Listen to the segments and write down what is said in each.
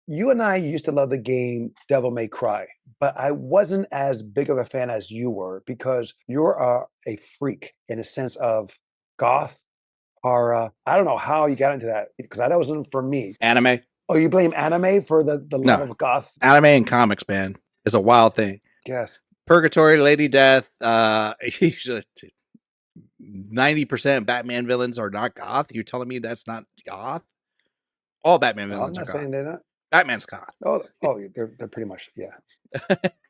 you and I used to love the game Devil May Cry, but I wasn't as big of a fan as you were because you're a freak in a sense of goth horror. I don't know how you got into that because that wasn't for me. Anime? Oh, you blame anime for the love No. of goth? Anime and comics, man, is a wild thing. Yes. Purgatory, Lady Death, 90% Batman villains are not goth. You're telling me that's not goth? All Batman No, I'm villains are not goth. saying they're not. Batman's goth. Oh, they're pretty much, yeah.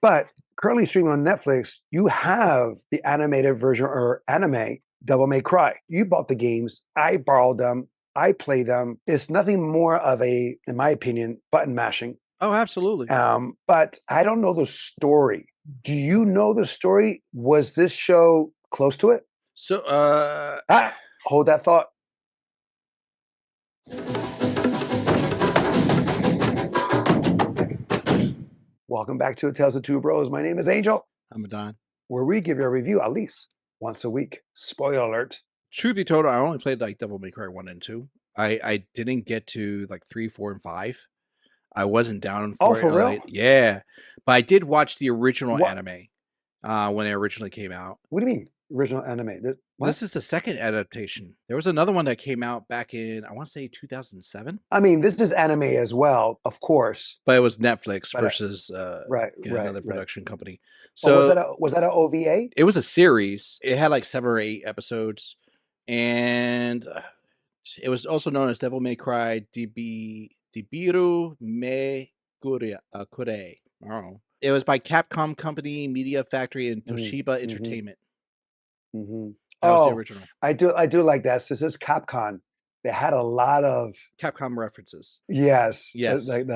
But currently streaming on Netflix, you have the animated version or anime Devil May Cry. You bought the games. I borrowed them. I play them. It's nothing more of a, in my opinion, button mashing. Oh, absolutely. But I don't know the story. Do you know the story? Was this show close to it? So, Hold that thought. Welcome back to Tales of Two Bros. My name is Angel, I'm a Don. where we give you a review at least once a week. Spoiler alert. Truth be told, I only played like Devil May Cry 1 and 2. I didn't get to like 3, 4, and 5. I wasn't down Oh, for for it. real? Yeah. But I did watch the original What? anime when it originally came out. What do you mean original anime? What? This is the second adaptation. There was another one that came out back in, I want to say 2007. I mean, this is anime as well, of course. But it was Netflix But versus right, another right. production company. Oh, So was that a OVA? it was a series. It had like 7 or 8 episodes. And it was also known as Devil May Cry Dibiru Me Kure. I don't know. It was by Capcom Company, Media Factory, and Toshiba Entertainment. Mm-hmm. That was the Oh, original. I do like that. This is Capcom. They had a lot of Capcom references. yes, Yes. like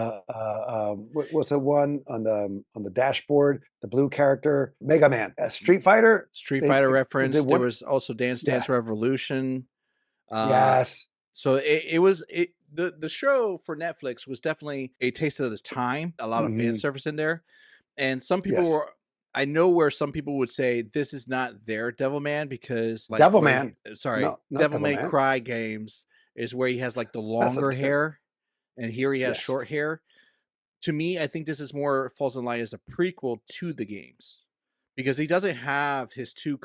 what's the one on the dashboard? The blue character, Mega Man, Street Fighter. Street Fighter reference. There What? was also Dance Dance Revolution. Yes. So it was the show for Netflix was definitely a taste of the time. A lot of fan service in there, and some people Yes. were. I know where some people would say this is not their Devilman because like Devil Man. Sorry, No, not Devil May Devilman. Cry games is where he has like the That's longer hair, and here he has Yes. short hair. To me, I think this is more falls in line as a prequel to the games because he doesn't have his two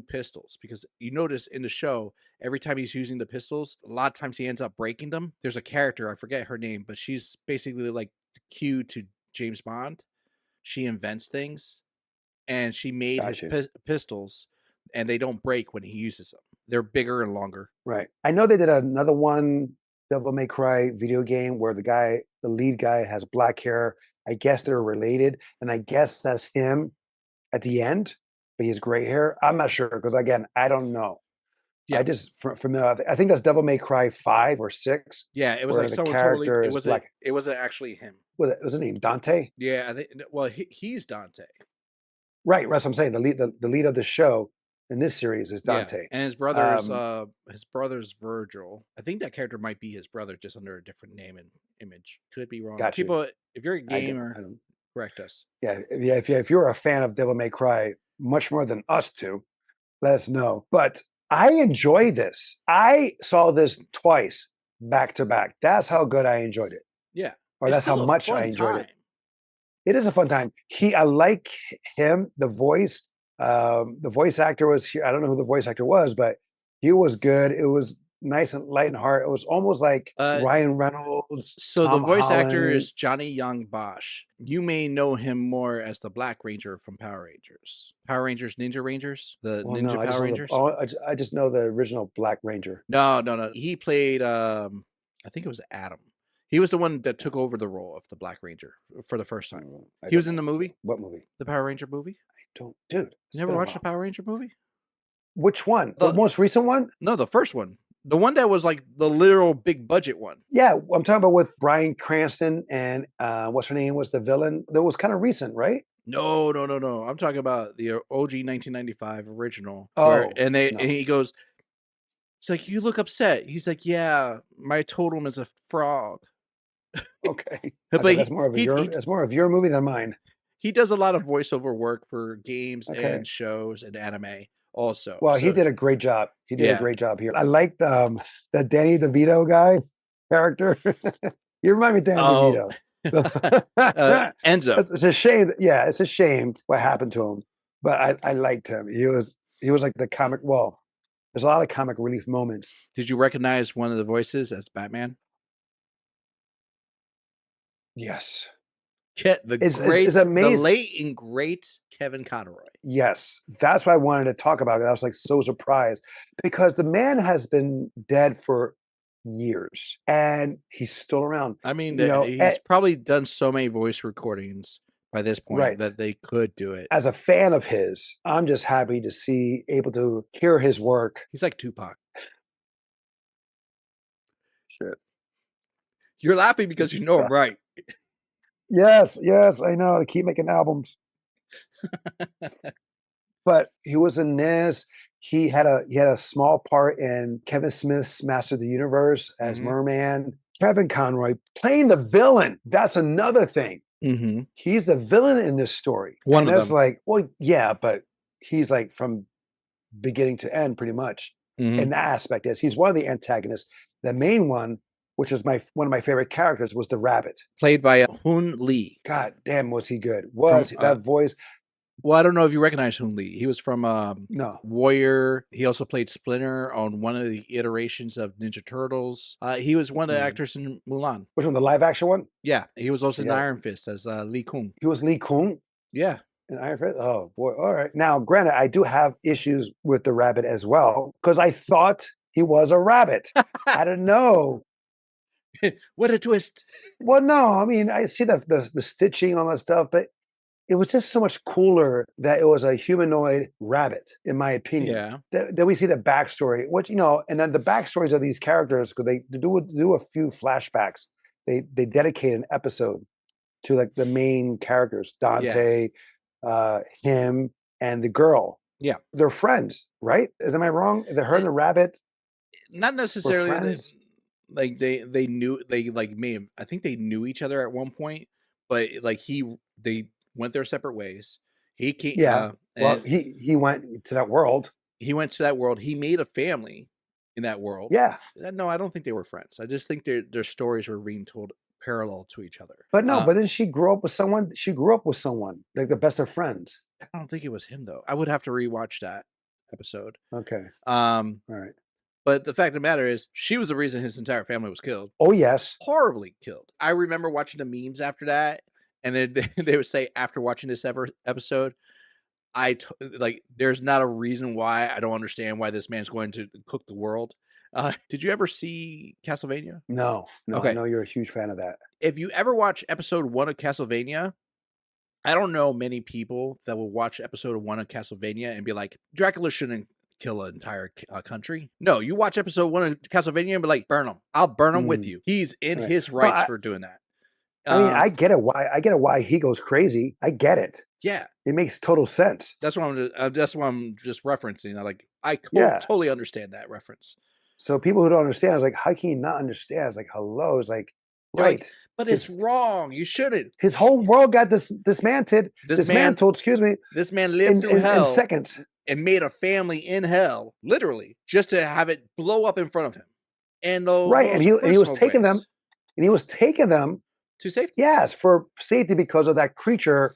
pistols. Because you notice in the show, every time he's using the pistols, a lot of times he ends up breaking them. There's a character, I forget her name, but she's basically like the Q to James Bond. She invents things, and she made his pistols, and they don't break when he uses them. They're bigger and longer. Right. I know they did another one, Devil May Cry video game, where the lead guy, has black hair. I guess they're related, and I guess that's him at the end, but he has gray hair. I'm not sure because again, I don't know. Yeah. I just familiar. I think that's Devil May Cry 5 or 6. Yeah, it was where like the someone totally. character It is was black. it wasn't actually him. Was his name Dante? Yeah, I think. Well, he's Dante. Right. That's what I'm saying. The lead of the show in this series is Dante. Yeah. And his brother's Virgil. I think that character might be his brother, just under a different name and image. Could be wrong. Got you. People, if you're a gamer, correct us. Yeah, if you're a fan of Devil May Cry, much more than us two, let us know. But I enjoy this. I saw this twice back to back. That's how good I enjoyed it. Yeah. Or that's how much I enjoyed it. It is a fun time. I like him, the voice. The voice actor was here. I don't know who the voice actor was, but he was good. It was nice and light and heart. It was almost like Ryan Reynolds. So Tom the voice Holland. actor is Johnny Young Bosch. You may know him more as the Black Ranger from Power Rangers. Power Rangers, Ninja Rangers, Ninja Power Rangers. I just know the original Black Ranger. No. He played. I think it was Adam. He was the one that took over the role of the Black Ranger for the first time. He was in the movie. What movie? The Power Ranger movie. I don't, dude. You never watched the Power Ranger movie? Which one? The most recent one? No, the first one. The one that was like the literal big budget one. Yeah, I'm talking about with Bryan Cranston and what's her name was the villain. That was kind of recent, right? No. I'm talking about the OG 1995 original. Oh, and he goes, it's like, you look upset. He's like, yeah, my totem is a frog. Okay, but that's more of your movie than mine. He does a lot of voiceover work for games and shows and anime also. Well, he did a great job. He did a great job here. I like the Danny DeVito guy character. You remind me of Dan Oh, DeVito. Enzo. It's a shame. Yeah, it's a shame what happened to him. But I liked him. He was like the comic. Well, there's a lot of comic relief moments. Did you recognize one of the voices as Batman? Yes, it's The amazing. late and great Kevin Conroy. Yes, that's what I wanted to talk about. I was like so surprised because the man has been dead for years and he's still around. I mean, You know, he's probably done so many voice recordings by this point right. that they could do it. As a fan of his, I'm just happy to see able to hear his work. He's like Tupac. Shit. You're laughing because you know I'm right. Yes, yes, I know. They keep making albums, but he was in this. He had a small part in Kevin Smith's Master of the Universe as Hmm. Merman. Kevin Conroy playing the villain. That's another thing. Hmm. He's the villain in this story. One And of that's them. like, well, yeah, but he's like from beginning to end, pretty much. Hmm. In that aspect, is he's one of the antagonists. The main one, which is my one of my favorite characters, was the rabbit. Played by Hoon Lee God damn, was he good? from. Was that voice? Well, I don't know if you recognize Hoon Lee. He was from No. Warrior. He also played Splinter on one of the iterations of Ninja Turtles. He was one of the Mm. actors in Mulan. Which one? The live action one? Yeah, he was also I in got it. Iron Fist as Lee Kun. He was Lee Kun Yeah. in Iron Fist. Oh boy. All right. Now, granted, I do have issues with the rabbit as well because I thought he was a rabbit. I don't know. What a twist. Well, no, I mean, I see the stitching and all that stuff, but it was just so much cooler that it was a humanoid rabbit, in my opinion. Yeah. Then we see the backstory, which and then the backstories of these characters because they do a few flashbacks. They dedicate an episode to like the main characters, Yeah. Dante, him, and the girl. Yeah. They're friends, right? Am I wrong? The her Eh, and the rabbit Not were necessarily friends. like they knew they like may have, I think they knew each other at one point, but like they went their separate ways. He came Yeah. Well, and he went to that world. he went to that world. He made a family in that world. Yeah. No, I don't think they were friends. I just think their stories were being told parallel to each other. But no, but then she grew up with someone. She grew up with someone, like the best of friends. I don't think it was him though. I would have to rewatch that episode. Okay. Um, All right. but the fact of the matter is, she was the reason his entire family was killed. Oh, yes. Horribly killed. I remember watching the memes after that, and they would say after watching this episode, like there's not a reason why I don't understand why this man's going to cook the world. Did you ever see Castlevania? No, no, I Okay, know you're a huge fan of that. if you ever watch episode 1 of Castlevania, I don't know many people that will watch episode 1 of Castlevania and be like, Dracula shouldn't kill an entire country. No, you watch episode 1 of Castlevania and be like, burn him. I'll burn him with Mm, you. He's in right. his No, rights for doing that. I mean, Um, I get it why he goes crazy. I get it. yeah, It makes total sense. that's what I'm just referencing. Yeah. Totally understand that reference. So people who don't understand, it's like, how can you not understand? It's like, hello. It's like, They're like, right. but it's wrong. You shouldn't. His whole world got dismantled, This man, excuse me, this man lived through in hell seconds. and made a family in hell, literally, just to have it blow up in front of him. And the Right. And most he was personal taking them, ways and he was taking them, to safety. yes, for safety because of that creature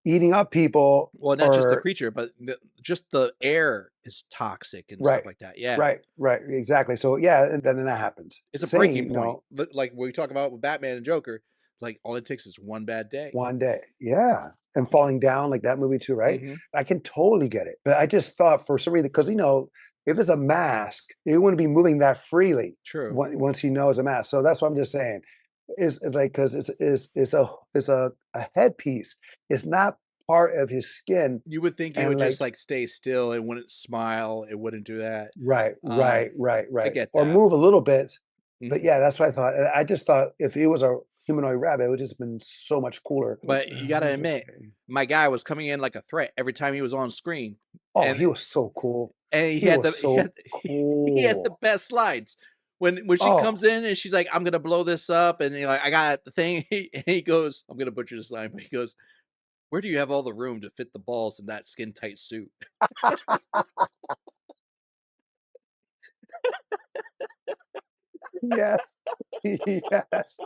eating up people Well, not just the or creature, but just the air is toxic and right. stuff like that. Yeah. Right, exactly. So yeah, and then that happens. It's a Same, breaking point. Like when we talk about with Batman and Joker, like all it takes is one bad day. one day. Yeah. And falling down like that movie too, right? Mhm. I can totally get it. But I just thought for some reason, because if it's a mask, it wouldn't be moving that freely True. once you know it's a mask. So that's what I'm just saying. Is like because it's a headpiece. It's not part of his skin. You would think it And would like just like stay still. It wouldn't smile. It wouldn't do that. right, Um, I right. get Or that. move a little bit. But Mhm. yeah, that's what I thought. And I just thought if it was a humanoid rabbit, it would just been so much cooler. But you got to It's admit, okay. my guy was coming in like a threat every time he was on screen, Oh, and he was so cool. and He was so he had the cool. best slides. When she Oh, comes in and she's like, "I'm gonna blow this up," and I got the thing. And he goes, "I'm gonna butcher this line," but he goes, "Where do you have all the room to fit the balls in that skin tight suit?" yeah. Yes.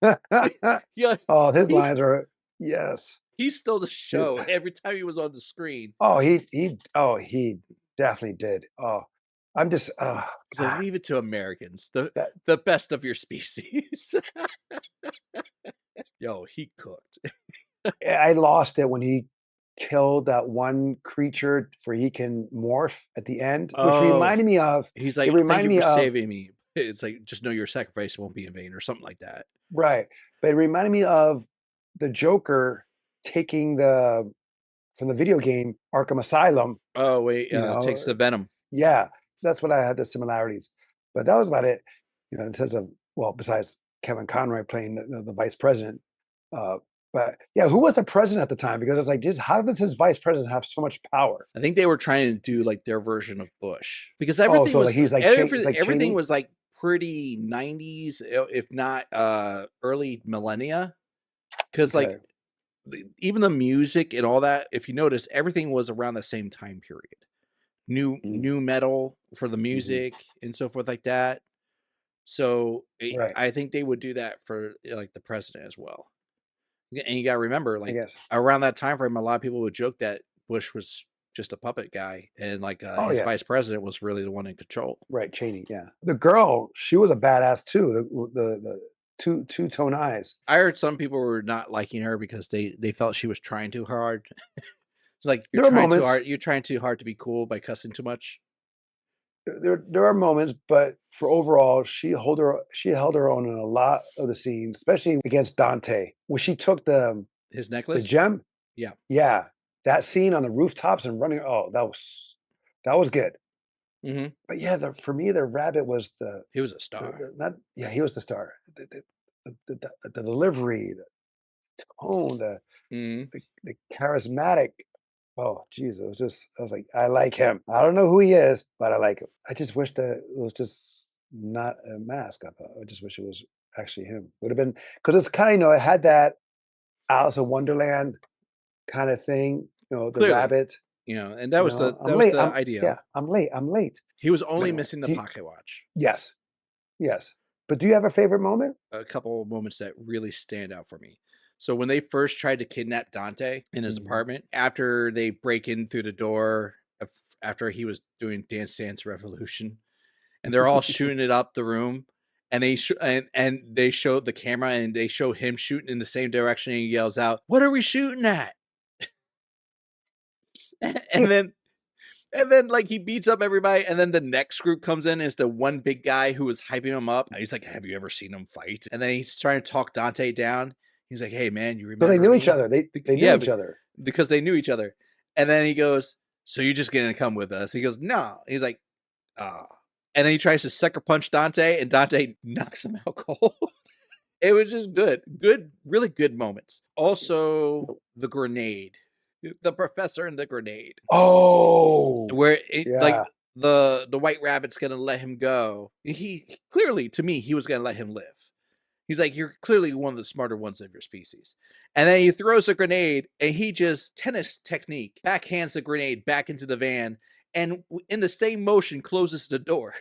Yeah, Oh, his he lines are yes. he stole the It- show every time he was on the screen. oh, he definitely did. Oh, I'm just He's like, God, leave it to Americans, that the best of your species. Yo, he cooked. I lost it when he killed that one creature for he can morph at the end, which Oh, reminded me of he's it like, thank reminded you me for of saving me. It's like, just know your sacrifice won't be in vain, or something like that. right, but it reminded me of the Joker taking the from the video game Arkham Asylum, Oh wait, you takes know, the venom. yeah, that's what I had the similarities. But that was about it, in sense of well, besides Kevin Conroy playing the vice president. Uh, but yeah, who was the president at the time? Because it's like, how does his vice president have so much power? I think they were trying to do like their version of Bush, because Oh, so like he's like it's like everything Cheney. was like pretty 90s, if not early millennia. Because like Okay. even the music and all that, if you notice, everything was around the same time period. Mm, New metal for the mhm. music and so forth like that. So Right. I think they would do that for like the president as well. And you got to remember, I like guess. around that time frame, a lot of people would joke that Bush was just a puppet guy, and like Oh his yeah. vice president was really the one in control. Right. Cheney. Yeah. The girl, she was a badass too. The two tone eyes. I heard some people were not liking her because they felt she was trying too hard. It's like you're There are trying too moments. hard. You're trying too hard to be cool by cussing too much. There are moments, but for overall, she held her own in a lot of the scenes, especially against Dante when she took His the necklace, gem. yeah. Yeah, that scene on the rooftops and running. Oh, that was good. Hmm. But yeah, for me, the rabbit was He was a star. the not. Yeah, he was the star. The delivery, the tone, Hmm. the charismatic. Oh, geez, it was just. I was like, I like him. I don't know who he is, but I like him. I just wish that it was just not a mask. I just wish it was actually him. Would have been because it's kind of it had that Alice in Wonderland kind of thing. The Clearly, rabbit. and that was I'm that was late. the idea. I'm late. I'm late. He was But only anyway, missing the pocket watch. yes, yes. But do you have a favorite moment? A couple of moments that really stand out for me. So when they first tried to kidnap Dante in his Mhm. apartment, after they break in through the door, after he was doing Dance Dance Revolution, and they're all shooting it up the room, and and they show the camera and they show him shooting in the same direction, and he yells out, "What are we shooting at?" and then like he beats up everybody, and then the next group comes in is the one big guy who was hyping him up. He's like, "Have you ever seen him fight?" And then he's trying to talk Dante down. He's like, "Hey man, you So they remember knew each me?" other. They knew Yeah, each other. because they knew each other. And then he goes, "So you're just gonna come with us?" He goes, "No." He's like, "Ah." And then he tries to sucker punch Dante, and Dante knocks him out cold. It was just good, really good moments. Also, the grenade, the professor and the grenade, Oh, where it like yeah. the white rabbit's gonna let him go. He clearly, to me, he was gonna let him live. He's like, "You're clearly one of the smarter ones of your species." And then he throws a grenade, and he just tennis technique backhands the grenade back into the van, and in the same motion closes the door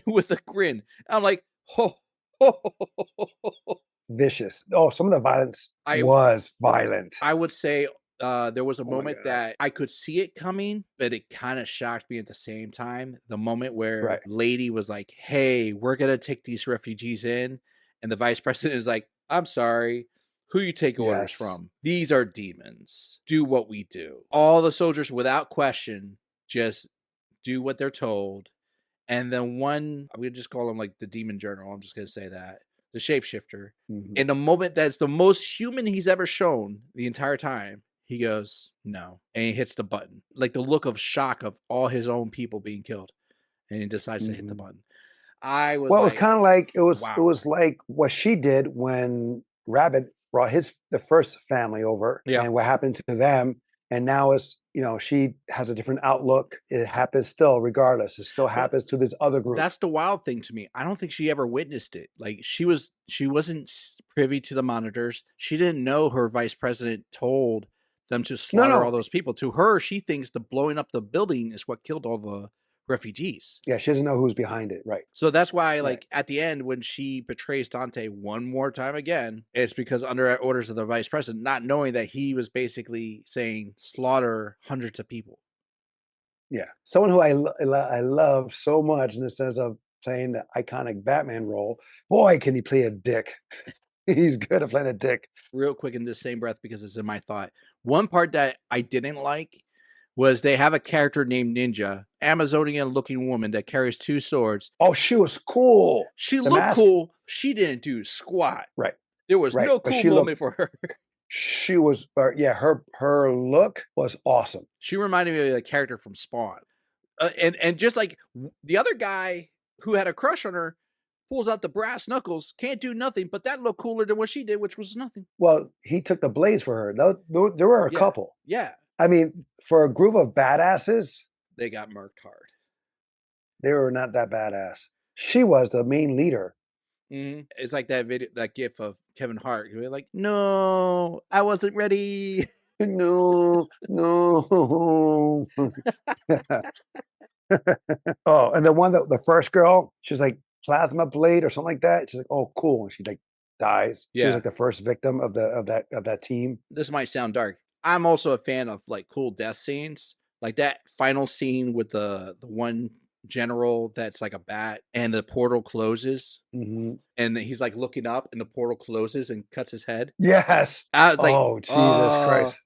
with a grin. I'm like, "Ho, ho, ho, ho, ho, ho, ho." Vicious. Oh, some of the violence I was violent. I would say there was a Oh my moment god. that I could see it coming, but it kind of shocked me at the same time. The moment where Right. Lady was like, "Hey, we're gonna take these refugees in," and the vice president is like, "I'm sorry, who you take orders Yes. from? These are demons. Do what we do." All the soldiers, without question, just do what they're told. And then one, I'm gonna just call him like the demon general. I'm just gonna say that the shapeshifter. Mhm. In a moment that's the most human he's ever shown the entire time, he goes no, and he hits the button. Like the look of shock of all his own people being killed, and he decides to hit the Mhm. button. I was Well, it was like, kind of like it wow, was like what she did when Rabbit brought the first family over, yeah. and what happened to them, and now it's she has a different outlook. It happens still, regardless. It still But happens to this other group. that's the wild thing to me. I don't think she ever witnessed it. Like she wasn't privy to the monitors. She didn't know her vice president told them to No, slaughter all no, those people. To her, she thinks the blowing up the building is what killed all the refugees. Yeah, she doesn't know who's behind it. Right. So that's why, Right. like, at the end, when she betrays Dante one more time again, it's because under orders of the vice president, not knowing that he was basically saying slaughter hundreds of people. Yeah. Someone who I love so much in the sense of playing the iconic Batman role. Boy, can he play a dick. He's good at playing a dick. Real quick in this same breath, because it's in my thought. One part that I didn't like was they have a character named Ninja, Amazonian looking woman that carries 2 swords. Oh, she was cool. She The looked mask? cool. She didn't do squat. Right. There was Right. no But cool she moment looked, for her. she was, yeah, her look was awesome. She reminded me of a character from Spawn. And just like the other guy who had a crush on her pulls out the brass knuckles, can't do nothing, but that looked cooler than what she did, which was nothing. Well, he took the blaze for her. There were a Yeah. couple. Yeah. I mean, for a group of badasses, They got murked hard. they were not that badass. She was the main leader. Mm-hmm. It's like that video, that gif of Kevin Hart. You're like, no, I wasn't ready. No, no. Oh, and the first girl, she's like plasma blade or something like that. She's like, oh, cool. And she like dies. She was Yeah. like the first victim of that team. This might sound dark. I'm also a fan of like cool death scenes, like that final scene with the one general that's like a bat, and the portal closes, Mm-hmm. and he's like looking up, and the portal closes and cuts his head. Yes. I was like, Oh, Jesus Christ.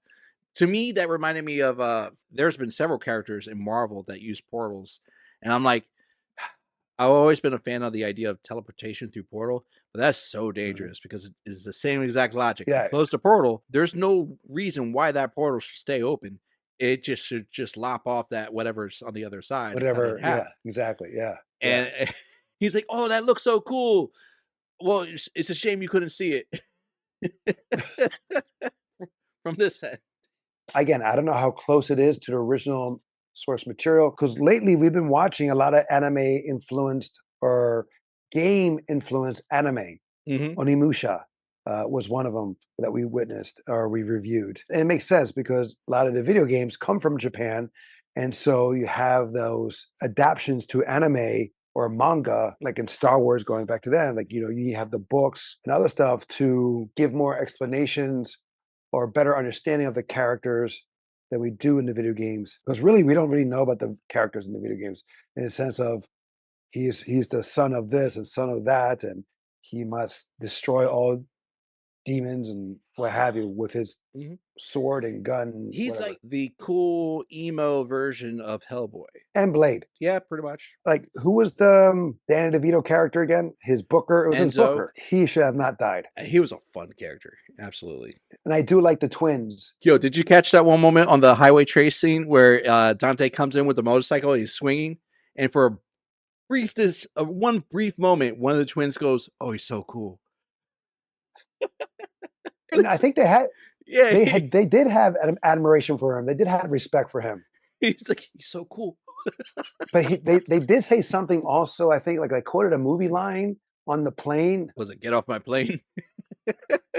To me, that reminded me of there's been several characters in Marvel that use portals, and I'm like, I've always been a fan of the idea of teleportation through portal, but that's so dangerous because it's the same exact logic. Yeah. You close the portal, there's no reason why that portal should stay open. It just should just lop off that whatever's on the other side. Whatever. Yeah, exactly. Yeah. And he's like, oh, that looks so cool. Well, it's a shame you couldn't see it from this end. Again, I don't know how close it is to the original source material because lately we've been watching a lot of anime influenced or game influenced anime. Mm-hmm. Onimusha was one of them that we witnessed or we reviewed. And it makes sense because a lot of the video games come from Japan. And so you have those adaptations to anime or manga, like in Star Wars, going back to then, like, you have the books and other stuff to give more explanations or better understanding of the characters than we do in the video games. Because really, we don't really know about the characters in the video games in the sense of he's the son of this and son of that, and he must destroy all demons and what have you with his sword and gun. He's whatever. like the cool emo version of Hellboy. And Blade. Yeah, pretty much. Like, who was the Danny DeVito character again? His Booker. It was his Enzo. Booker. He should have not died. He was a fun character. Absolutely. And I do like the twins. Yo, did you catch that one moment on the highway chase scene where Dante comes in with the motorcycle, he's swinging, and for one brief moment, one of the twins goes, "Oh, he's so cool." And I think they had, yeah, they did have admiration for him. They did have respect for him. He's like, he's so cool. But they did say something also. I think like I quoted a movie line on the plane. Was it "Get off my plane"?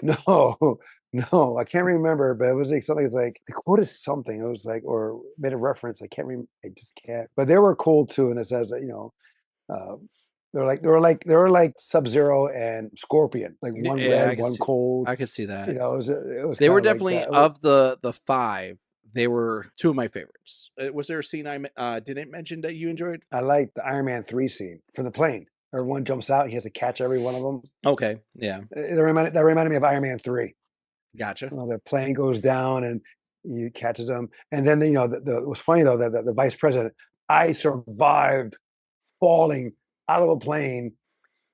No, I can't remember. But it was like something like they quoted something. It was like or made a reference. I can't remember. I just can't. But they were cool too, and it says that they were like Sub-Zero and Scorpion, like one red, one cold. I could see that. It was. They were definitely of the 5. They were 2 of my favorites. Was there a scene I didn't mention that you enjoyed? I like the Iron Man 3 scene from the plane. Everyone jumps out. He has to catch every one of them. Okay, yeah. That reminded me of Iron Man 3. Gotcha. The plane goes down and he catches them. And then, it was funny, though, that the vice president, I survived falling out of a plane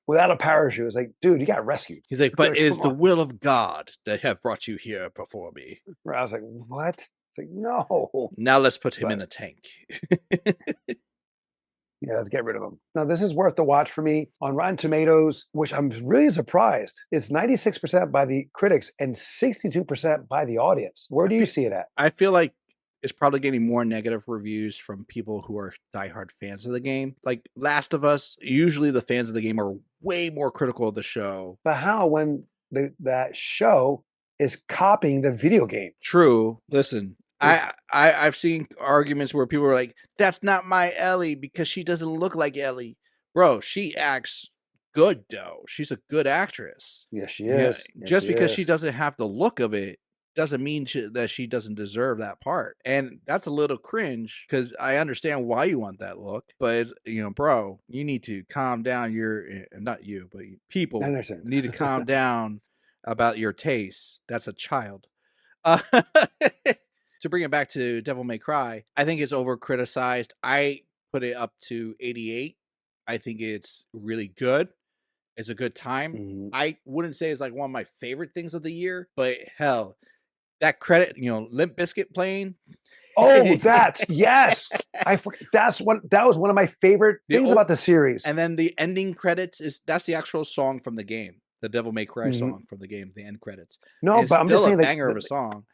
without a parachute. It's like, dude, you got rescued. He's like, but it is the will of God that have brought you here before me. I was like, what? It's like, no. Now let's put him in a tank. Yeah, let's get rid of him. Now, this is worth the watch for me. On Rotten Tomatoes, which I'm really surprised, it's 96% by the critics and 62% by the audience. Where do you see it at? I feel like it's probably getting more negative reviews from people who are diehard fans of the game. Like Last of Us, usually the fans of the game are way more critical of the show. But how when that show is copying the video game? True. Listen, I've seen arguments where people are like, "That's not my Ellie because she doesn't look like Ellie." Bro, she acts good though. She's a good actress. Yes, she Yeah, is. Yes, just she because she is. doesn't have the look of it doesn't mean that she doesn't deserve that part. And that's a little cringe because I understand why you want that look, but bro, you need to calm down. Not you, but I people understand. need to calm down about your taste. That's a child. Uh, to bring it back to Devil May Cry, I think it's over criticized. I put it up to 88. I think it's really good. It's a good time. Mhm. I wouldn't say it's like one of my favorite things of the year, but hell, that credit, Limp Biscuit playing. Oh, that's yes. That was one of my favorite The things old, about the series. and then the ending credits that's the actual song from the game, the Devil May Cry Mhm. song from the game, the end credits. No, It's but I'm just still a saying, like, banger of a song.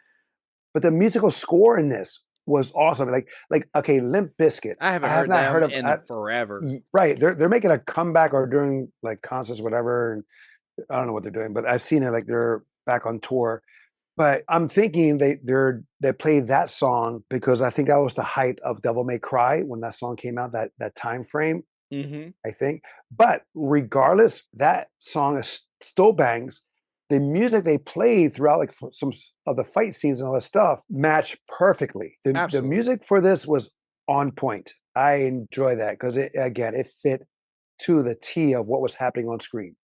but the musical score in this was awesome. Like okay, Limp Bizkit. I I haven't have heard not them heard of. in forever. Right, they're making a comeback or doing like concerts, whatever. And I don't know what they're doing, but I've seen it. Like they're back on tour. But I'm thinking they played that song because I think that was the height of Devil May Cry when that song came out. That time frame. Mm-hmm. I think. But regardless, that song is still bangs. The music they played throughout like some of the fight scenes and all that stuff matched perfectly. The Absolutely. music for this was on point. I enjoy that because it fit to the T of what was happening on screen.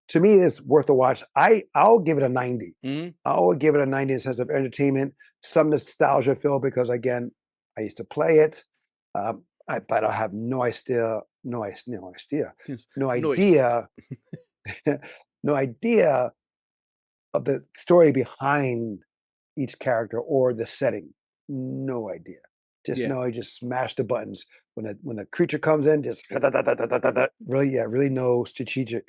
To me, it's worth a watch. I'll give it a 90. Mm-hmm. I'll give it a 90 in the sense of entertainment, some nostalgia feel because again, I used to play it. But I have no Noised. idea, no idea of the story behind each character or the setting. No idea. Just Yeah. know I just smash the buttons when the creature comes in. Just really, yeah, really no strategic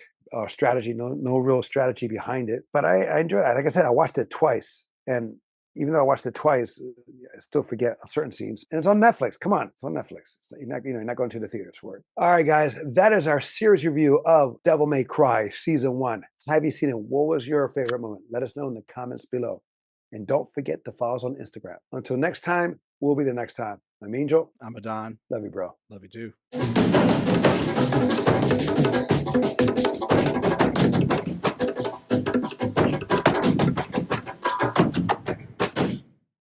strategy, no real strategy behind it. But I enjoy it. Like I said, I watched it twice, and even though I watched it twice, I still forget certain scenes. And it's on Netflix. Come on, it's on Netflix. You're not going to the theaters for it. All right, guys, that is our series review of Devil May Cry Season 1. Have you seen it? What was your favorite moment? Let us know in the comments below. And don't forget to follow us on Instagram. Until next time, we'll be the next time. I'm Angel. I'm a Don. Love you, bro. Love you too.